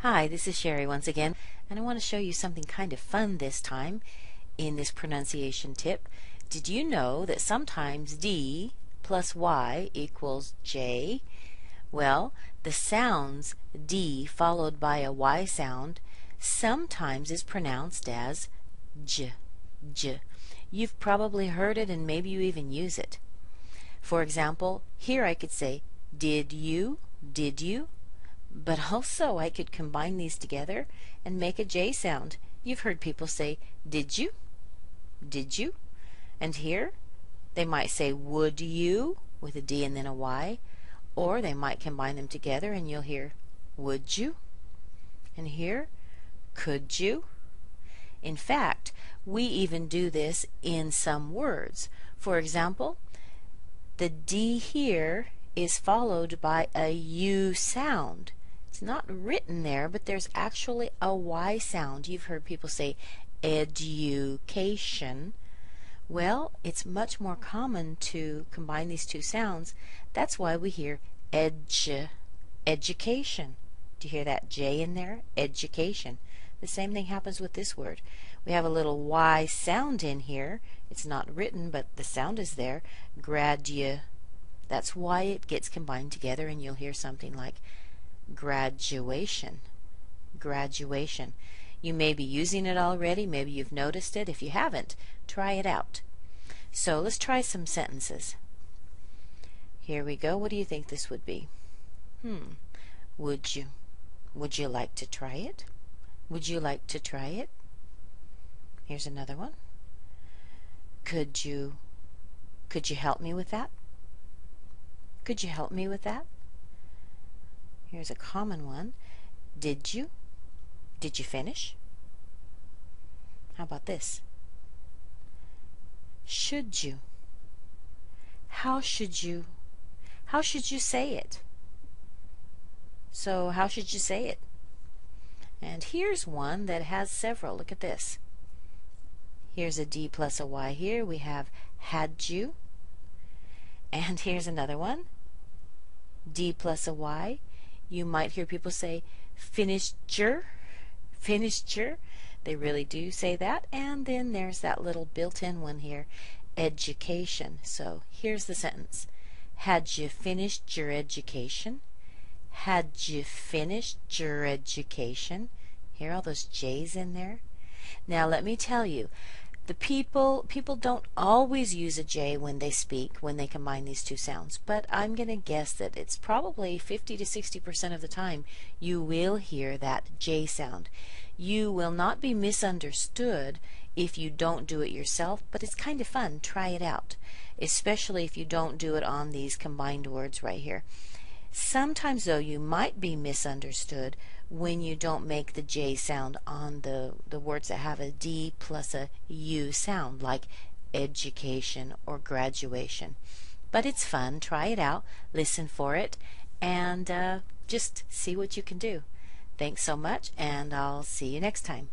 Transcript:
Hi, this is Sheri once again, and I want to show you something kind of fun this time in this pronunciation tip. Did you know that sometimes D plus Y equals J? Well, the sounds D followed by a Y sound sometimes is pronounced as J, J. You've probably heard it and maybe you even use it. For example, here I could say, did you, did you? But also I could combine these together and make a J sound. You've heard people say, did you? Did you? And here they might say, would you? With a D and then a Y. Or they might combine them together and you'll hear, would you? And here, could you? In fact, we even do this in some words. For example, the D here is followed by a U sound. It's not written there, but there's actually a Y sound. You've heard people say education. Well, it's much more common to combine these two sounds. That's why we hear education. Do you hear that J in there? Education. The same thing happens with this word. We have a little Y sound in here. It's not written, but the sound is there. That's why it gets combined together and you'll hear something like graduation. Graduation. You may be using it already. Maybe you've noticed it. If you haven't, try it out. So let's try some sentences. Here we go. What do you think this would be? Would you like to try it? Would you like to try it? Here's another one. Could you help me with that? Could you help me with that? Here's a common one. Did you? Did you finish? How about this? Should you? How should you? How should you say it? So how should you say it? And here's one that has several. Look at this. Here's a D plus a Y here. We have had you. And here's another one. D plus a Y. You might hear people say finished your. Finished your. They really do say that. And then there's that little built-in one here. Education. So here's the sentence. Had you finished your education? Had you finished your education? Hear all those J's in there? Now let me tell you, the people don't always use a J when they speak, when they combine these two sounds, but I'm going to guess that it's probably 50 to 60% of the time you will hear that J sound. You will not be misunderstood if you don't do it yourself, but it's kind of fun. Try it out, especially if you don't do it on these combined words right here. Sometimes, though, you might be misunderstood when you don't make the J sound on the words that have a D plus a U sound, like education or graduation. But it's fun. Try it out. Listen for it. And just see what you can do. Thanks so much, and I'll see you next time.